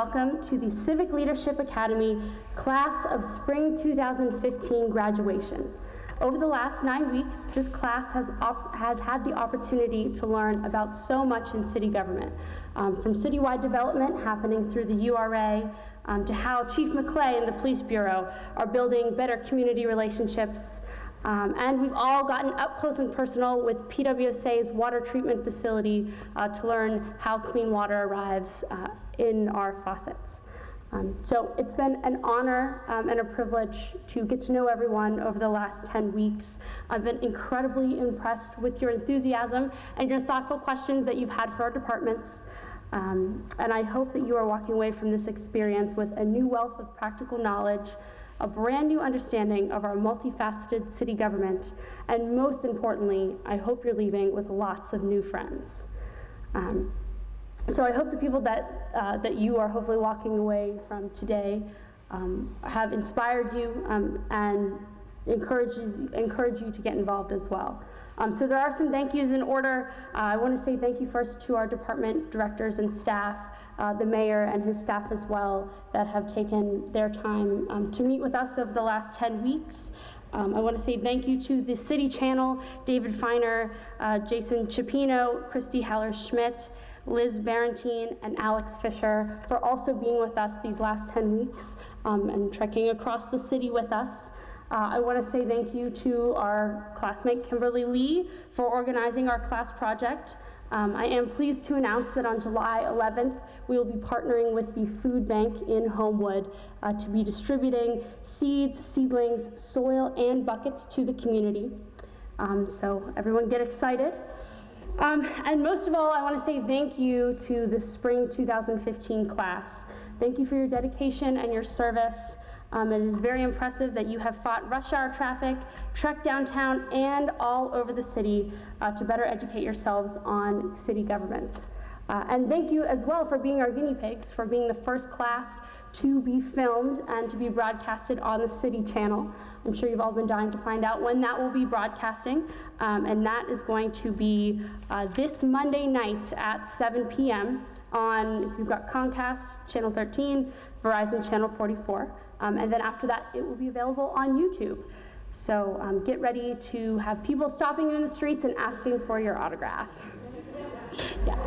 welcome to the Civic Leadership Academy Class of Spring 2015 graduation. Over the last 9 weeks, this class has had the opportunity to learn about so much in city government, from citywide development happening through the URA, to how Chief McClay and the Police Bureau are building better community relationships. And we've all gotten up close and personal with PWSA's water treatment facility to learn how clean water arrives in our faucets. So it's been an honor and a privilege to get to know everyone over the last 10 weeks. I've been incredibly impressed with your enthusiasm and your thoughtful questions that you've had for our departments. And I hope that you are walking away from this experience with a new wealth of practical knowledge, a brand new understanding of our multifaceted city government, and most importantly, I hope you're leaving with lots of new friends. So I hope the people that you are hopefully walking away from today have inspired you and encourage you to get involved as well. So there are some thank yous in order. I want to say thank you first to our department directors and staff, the mayor and his staff as well, that have taken their time to meet with us over the last 10 weeks. I want to say thank you to the City Channel, David Feiner, Jason Chipino, Christy Heller-Schmidt, Liz Barentine, and Alex Fisher for also being with us these last 10 weeks and trekking across the city with us. I want to say thank you to our classmate Kimberly Lee for organizing our class project. I am pleased to announce that on July 11th, we will be partnering with the Food Bank in Homewood to be distributing seeds, seedlings, soil, and buckets to the community. So everyone get excited. And most of all, I want to say thank you to the Spring 2015 class. Thank you for your dedication and your service. It is very impressive that you have fought rush hour traffic, trekked downtown, and all over the city to better educate yourselves on city government. And thank you as well for being our guinea pigs, for being the first class to be filmed and to be broadcasted on the City Channel. I'm sure you've all been dying to find out when that will be broadcasting, and that is going to be this Monday night at 7 p.m. on, if you've got Comcast, Channel 13, Verizon Channel 44. And then after that, it will be available on YouTube. So get ready to have people stopping you in the streets and asking for your autograph. Yes.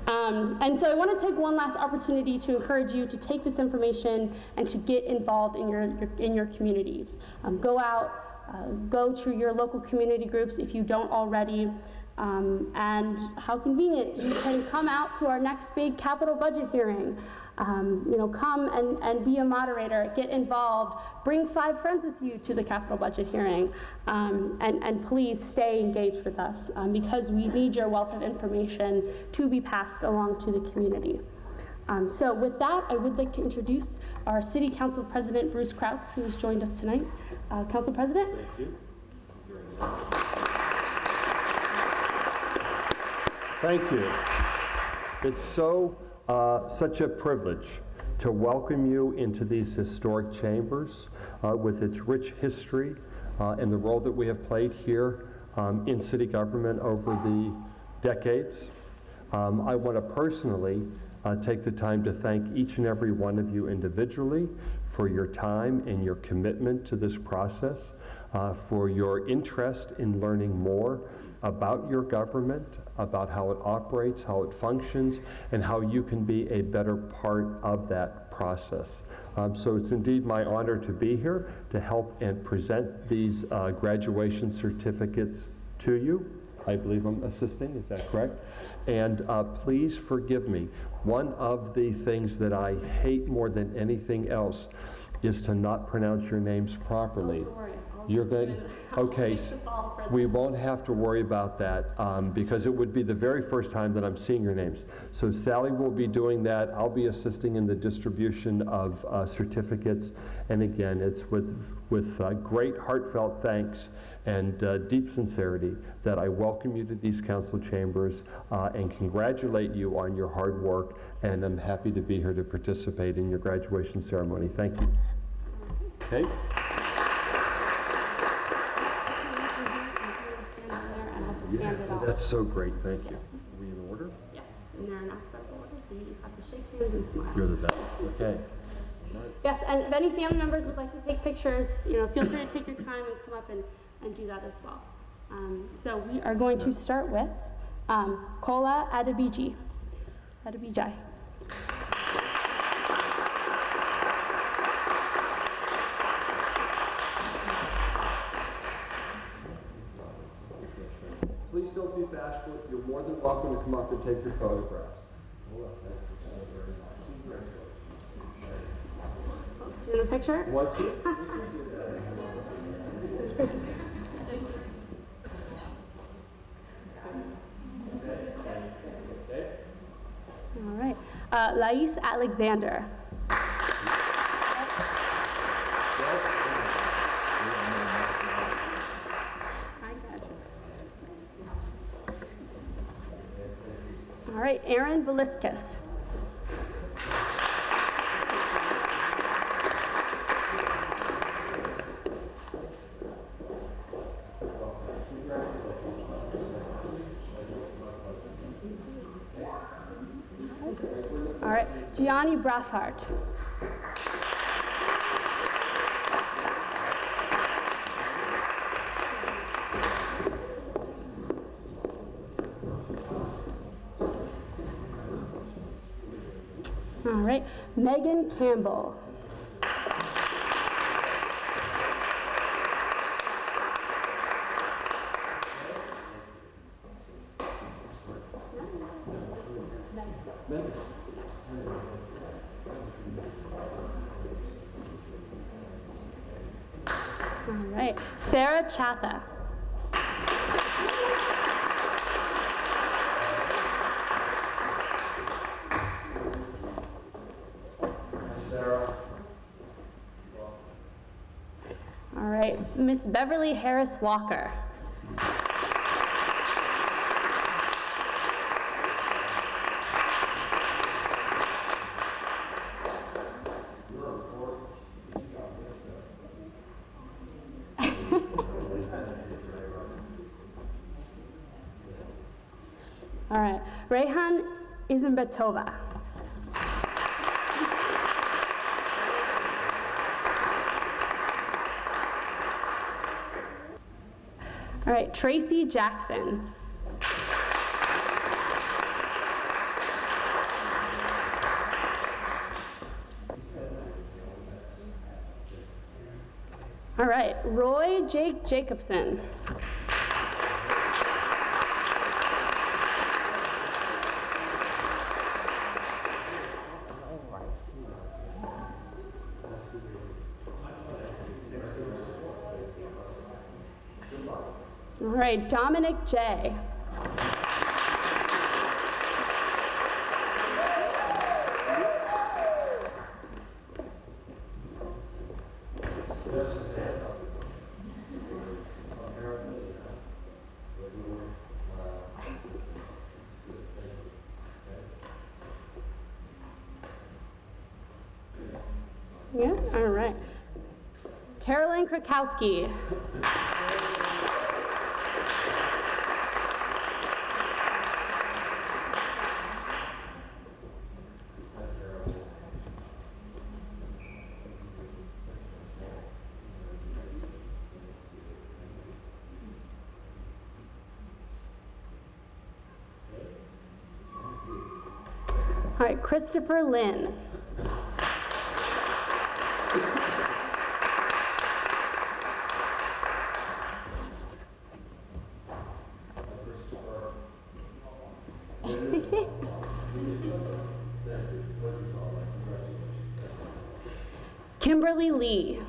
And so I want to take one last opportunity to encourage you to take this information and to get involved in your communities. Go out, go to your local community groups if you don't already. And how convenient, you can come out to our next big capital budget hearing. Come and be a moderator, get involved, bring 5 friends with you to the capital budget hearing, and please stay engaged with us because we need your wealth of information to be passed along to the community. So with that, I would like to introduce our City Council President, Bruce Krause, who has joined us tonight. Council President. Thank you. Thank you. It's such a privilege to welcome you into these historic chambers with its rich history and the role that we have played here in city government over the decades. I want to personally take the time to thank each and every one of you individually for your time and your commitment to this process, for your interest in learning more about your government, about how it operates, how it functions, and how you can be a better part of that process. So it's indeed my honor to be here to help and present these graduation certificates to you. I believe I'm assisting, is that correct? And please forgive me. One of the things that I hate more than anything else is to not pronounce your names properly. You're going to, okay, we won't have to worry about that because it would be the very first time that I'm seeing your names. So Sally will be doing that. I'll be assisting in the distribution of certificates. And again, it's with great heartfelt thanks and deep sincerity that I welcome you to these council chambers and congratulate you on your hard work. And I'm happy to be here to participate in your graduation ceremony. Thank you. Okay. That's so great, thank you. Are we in order? Yes, and they're in alphabetical order. So you just have to shake hands and smile. You're the best. Okay. Yes, and if any family members would like to take pictures, feel free to take your time and come up and do that as well. So we are going to start with Kola Adabiji. Adabijai. Please don't be bashful. You're more than welcome to come up and take your photographs. Do you want a picture? Once you All right. Lais Alexander. All right, Aaron Beliscus. All right, Gianni Braffart. All right, Megan Campbell. All right, Sarah Chatha. All right, Miss Beverly Harris Walker. All right, Rayhan Izmbetova. All right, Tracy Jackson. All right, Roy Jake Jacobson. All right, Dominic J. Yeah, all right. Caroline Krakowski. All right, Christopher Lynn. Kimberly Lee.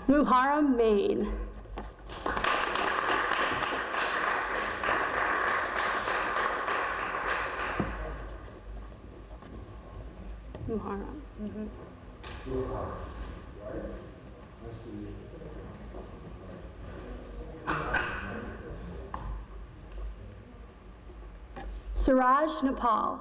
Muharram Main. Muharram. Suraj Nepal.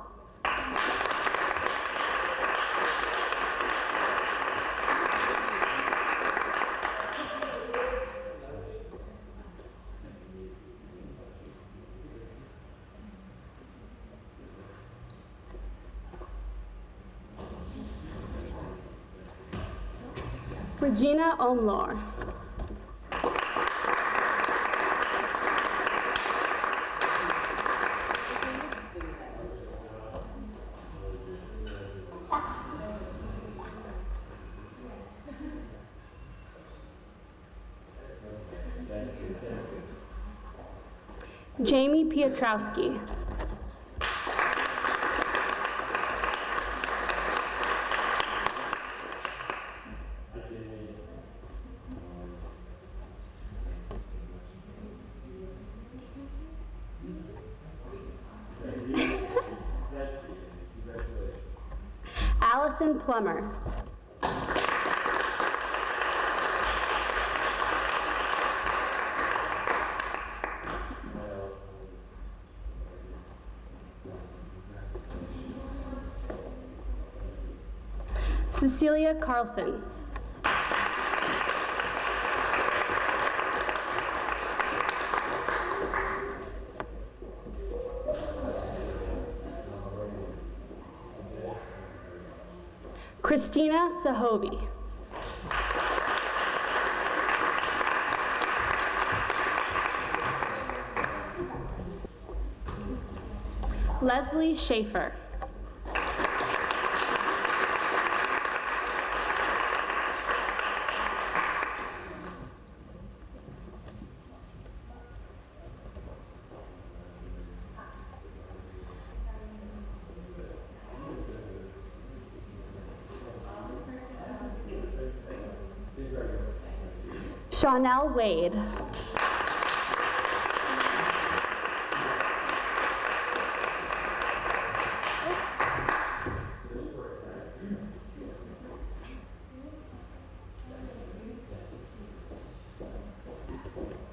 Regina Omlor. Jamie Piotrowski. Allison Plummer. Cecilia Carlson. Christina Sahobi. Leslie Schaefer. Shawnell Wade.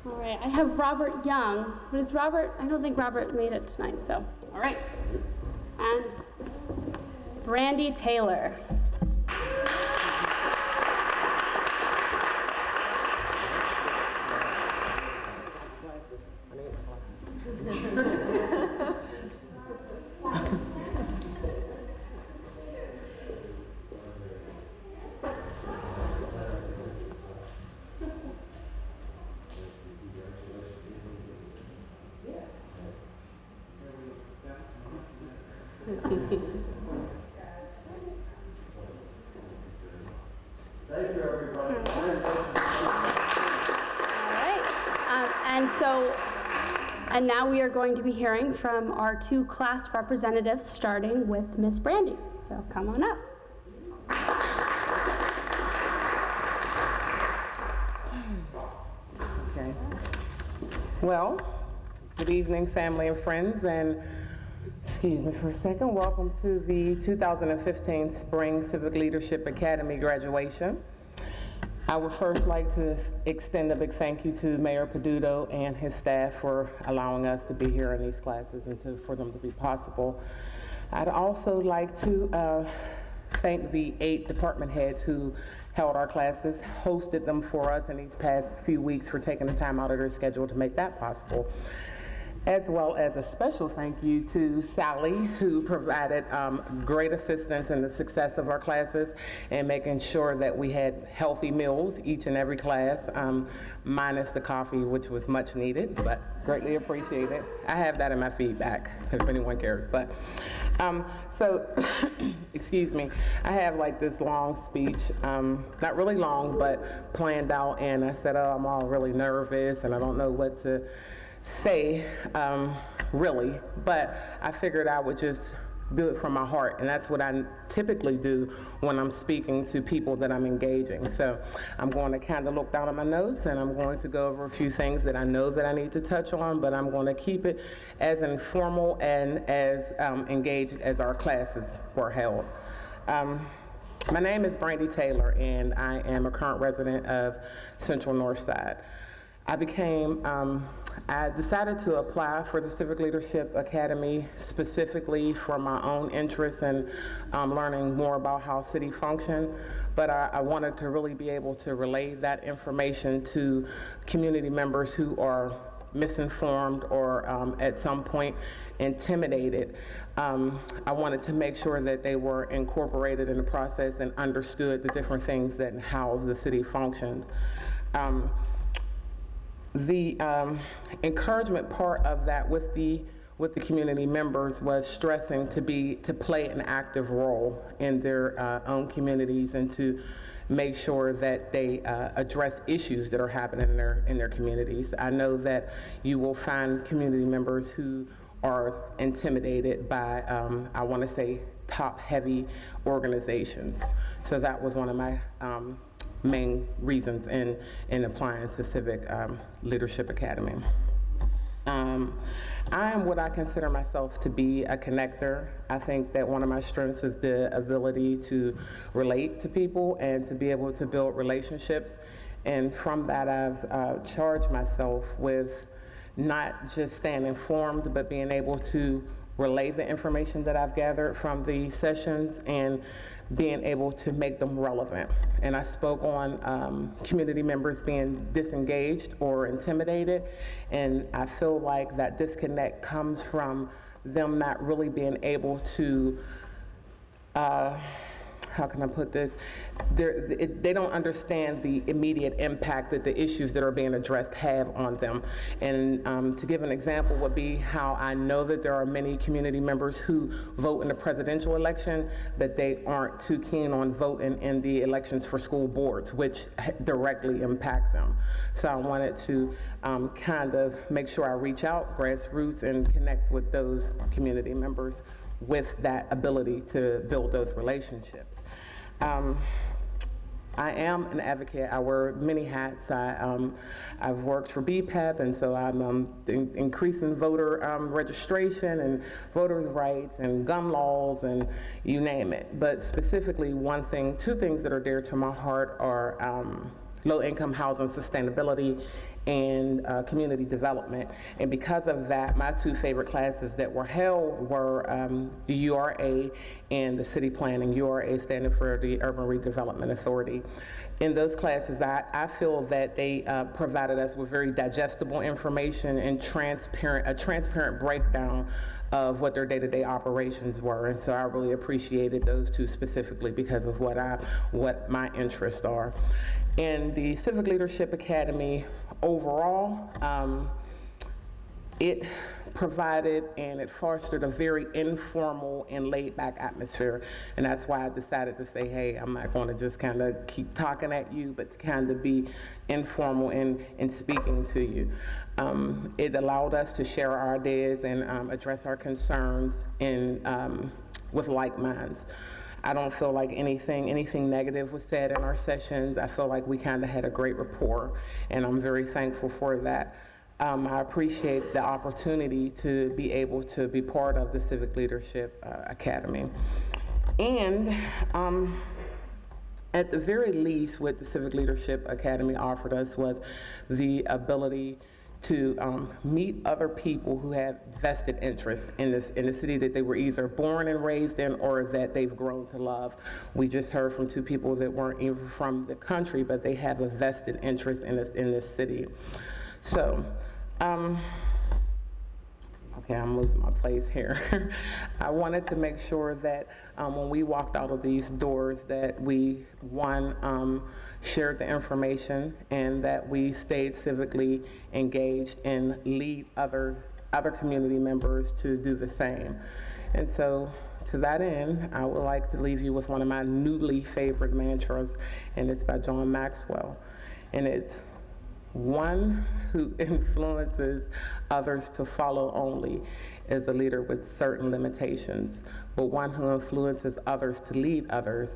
All right, I have Robert Young, but is Robert, I don't think Robert made it tonight, so, all right. And Brandy Taylor. Thank you, everybody. All right, and now we are going to be hearing from our two class representatives, starting with Miss Brandy. So come on up. Okay. Well, good evening, family and friends, and excuse me for a second. Welcome to the 2015 Spring Civic Leadership Academy graduation. I would first like to extend a big thank you to Mayor Peduto and his staff for allowing us to be here in these classes and for them to be possible. I'd also like to thank the 8 department heads who held our classes, hosted them for us in these past few weeks for taking the time out of their schedule to make that possible. As well as a special thank you to Sally, who provided great assistance in the success of our classes and making sure that we had healthy meals each and every class, minus the coffee, which was much needed, but greatly appreciated. I have that in my feedback, if anyone cares. But so, excuse me, I have like this long speech, not really long, but planned out, and I said, oh, I'm all really nervous and I don't know what to say, really, but I figured I would just do it from my heart, and that's what I typically do when I'm speaking to people that I'm engaging. So I'm going to kind of look down at my notes, and I'm going to go over a few things that I know that I need to touch on, but I'm going to keep it as informal and as engaged as our classes were held. My name is Brandy Taylor, and I am a current resident of Central Northside. I decided to apply for the Civic Leadership Academy specifically for my own interest in learning more about how city function, but I wanted to really be able to relay that information to community members who are misinformed or at some point intimidated. I wanted to make sure that they were incorporated in the process and understood the different things that how the city functioned. The encouragement part of that with the community members was stressing to play an active role in their own communities and to make sure that they address issues that are happening in their communities. I know that you will find community members who are intimidated by, I want to say, top-heavy organizations. So that was one of my main reasons in applying to Civic Leadership Academy. I am what I consider myself to be a connector. I think that one of my strengths is the ability to relate to people and to be able to build relationships. And from that, I've charged myself with not just staying informed, but being able to relay the information that I've gathered from the sessions and being able to make them relevant. And I spoke on community members being disengaged or intimidated, and I feel like that disconnect comes from them not really being able to, how can I put this? They don't understand the immediate impact that the issues that are being addressed have on them. And to give an example would be how I know that there are many community members who vote in the presidential election, but they aren't too keen on voting in the elections for school boards, which directly impact them. So I wanted to kind of make sure I reach out grassroots and connect with those community members with that ability to build those relationships. I am an advocate. I wear many hats. I've worked for BPEP, and so I'm increasing voter registration and voters' rights and gun laws and you name it. But specifically, two things that are dear to my heart are low-income housing sustainability and community development. And because of that, my two favorite classes that were held were the URA and the city planning, URA standing for the Urban Redevelopment Authority. In those classes, I feel that they provided us with very digestible information and a transparent breakdown of what their day-to-day operations were. And so I really appreciated those two specifically because of what my interests are. In the Civic Leadership Academy overall, it provided and it fostered a very informal and laid-back atmosphere. And that's why I decided to say, hey, I'm not going to just kind of keep talking at you, but to kind of be informal in speaking to you. It allowed us to share our ideas and address our concerns with like minds. I don't feel like anything negative was said in our sessions. I feel like we kind of had a great rapport, and I'm very thankful for that. I appreciate the opportunity to be able to be part of the Civic Leadership Academy. And at the very least, what the Civic Leadership Academy offered us was the ability to meet other people who have vested interests in the city that they were either born and raised in or that they've grown to love. We just heard from two people that weren't even from the country, but they have a vested interest in this city. So, okay, I'm losing my place here. I wanted to make sure that when we walked out of these doors that we, shared the information and that we stayed civically engaged and lead other community members to do the same. And so to that end, I would like to leave you with one of my newly favorite mantras, and it's by John Maxwell. And it's, one who influences others to follow only is a leader with certain limitations, but one who influences others to lead others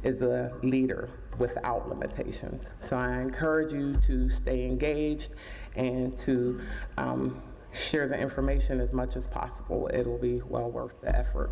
is a leader without limitations. So I encourage you to stay engaged and to share the information as much as possible. It'll be well worth the effort.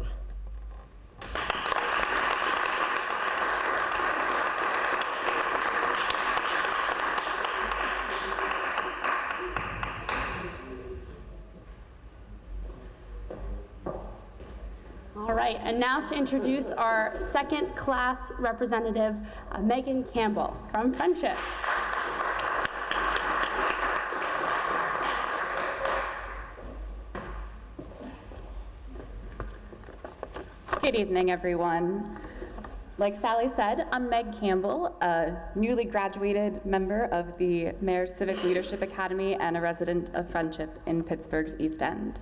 right, and now to introduce our second class representative, Megan Campbell from Friendship. Good evening, everyone. Like Sally said, I'm Meg Campbell, a newly graduated member of the Mayor's Civic Leadership Academy and a resident of Friendship in Pittsburgh's East End.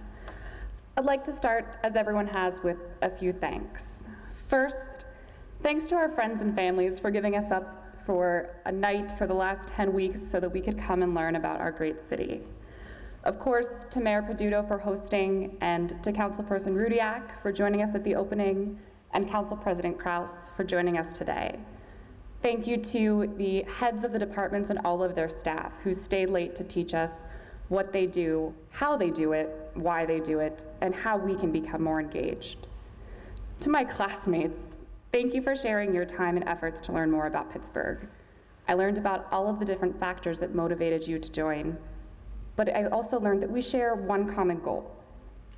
I'd like to start, as everyone has, with a few thanks. First, thanks to our friends and families for giving us up for a night for the last 10 weeks so that we could come and learn about our great city. Of course, to Mayor Peduto for hosting, and to Councilperson Rudiak for joining us at the opening, and Council President Kraus for joining us today. Thank you to the heads of the departments and all of their staff who stayed late to teach us what they do, how they do it, why they do it, and how we can become more engaged. To my classmates, thank you for sharing your time and efforts to learn more about Pittsburgh. I learned about all of the different factors that motivated you to join, but I also learned that we share one common goal: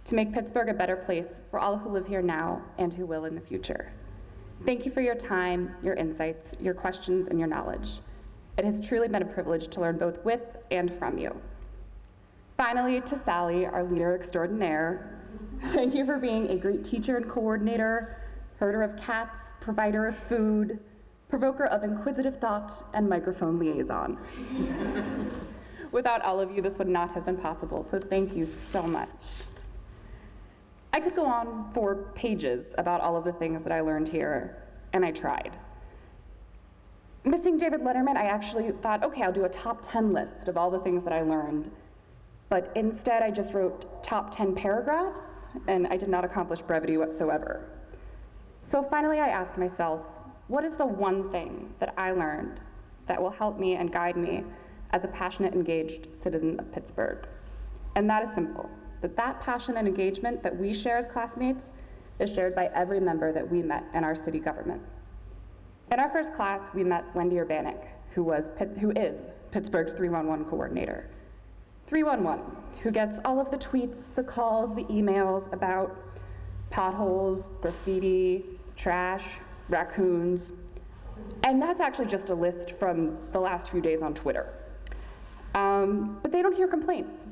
to make Pittsburgh a better place for all who live here now and who will in the future. Thank you for your time, your insights, your questions, and your knowledge. It has truly been a privilege to learn both with and from you. Finally, to Sally, our leader extraordinaire, thank you for being a great teacher and coordinator, herder of cats, provider of food, provoker of inquisitive thought, and microphone liaison. Without all of you, this would not have been possible, so thank you so much. I could go on for pages about all of the things that I learned here, and I tried. Missing David Letterman, I actually thought, okay, I'll do a top 10 list of all the things that I learned, but instead I just wrote top 10 paragraphs, and I did not accomplish brevity whatsoever. So finally I asked myself, what is the one thing that I learned that will help me and guide me as a passionate, engaged citizen of Pittsburgh? And that is simple, that passion and engagement that we share as classmates is shared by every member that we met in our city government. In our first class, we met Wendy Urbanik, who is Pittsburgh's 311 coordinator. 311, who gets all of the tweets, the calls, the emails about potholes, graffiti, trash, raccoons, and that's actually just a list from the last few days on Twitter. But they don't hear complaints.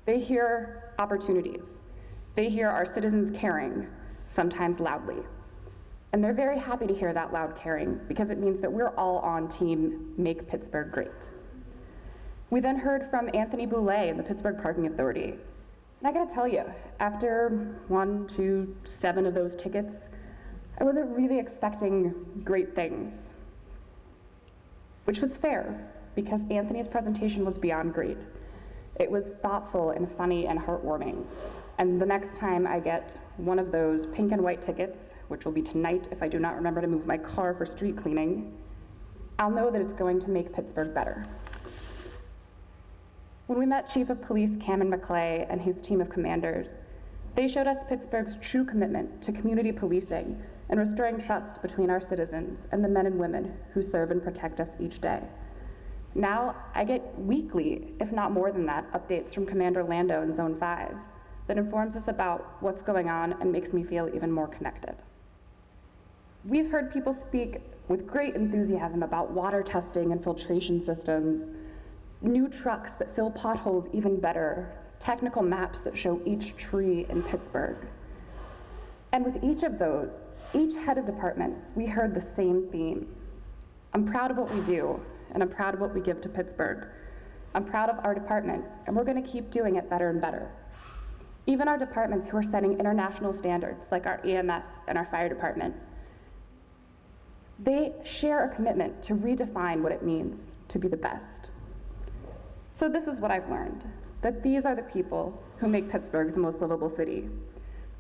They hear opportunities. They hear our citizens caring, sometimes loudly. And they're very happy to hear that loud caring because it means that we're all on team Make Pittsburgh Great. We then heard from Anthony Boulay in the Pittsburgh Parking Authority. And I gotta tell you, after 1, 2, 7 of those tickets, I wasn't really expecting great things, which was fair, because Anthony's presentation was beyond great. It was thoughtful and funny and heartwarming. And the next time I get one of those pink and white tickets, which will be tonight if I do not remember to move my car for street cleaning, I'll know that it's going to make Pittsburgh better. When we met Chief of Police Cameron McClay and his team of commanders, they showed us Pittsburgh's true commitment to community policing and restoring trust between our citizens and the men and women who serve and protect us each day. Now, I get weekly, if not more than that, updates from Commander Lando in Zone 5 that informs us about what's going on and makes me feel even more connected. We've heard people speak with great enthusiasm about water testing and filtration systems, new trucks that fill potholes even better, technical maps that show each tree in Pittsburgh. And with each of those, each head of department, we heard the same theme. I'm proud of what we do, and I'm proud of what we give to Pittsburgh. I'm proud of our department, and we're gonna keep doing it better and better. Even our departments who are setting international standards, like our EMS and our fire department, they share a commitment to redefine what it means to be the best. So this is what I've learned, that these are the people who make Pittsburgh the most livable city.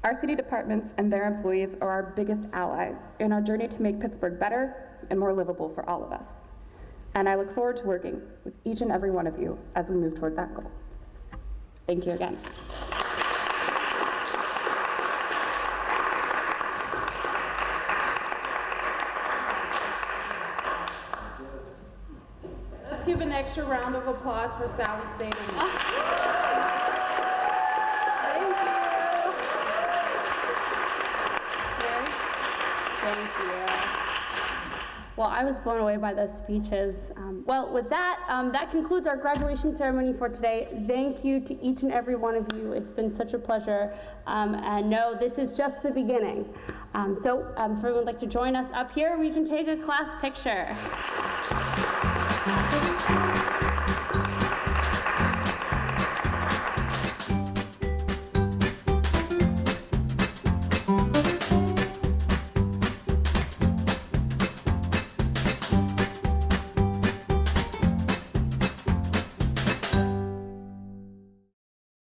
Our city departments and their employees are our biggest allies in our journey to make Pittsburgh better and more livable for all of us. And I look forward to working with each and every one of you as we move toward that goal. Thank you again. Let's give an extra round of applause for Sally Staten. Well, I was blown away by those speeches. Well, with that, that concludes our graduation ceremony for today. Thank you to each and every one of you. It's been such a pleasure. And no, this is just the beginning. So if everyone would like to join us up here, we can take a class picture.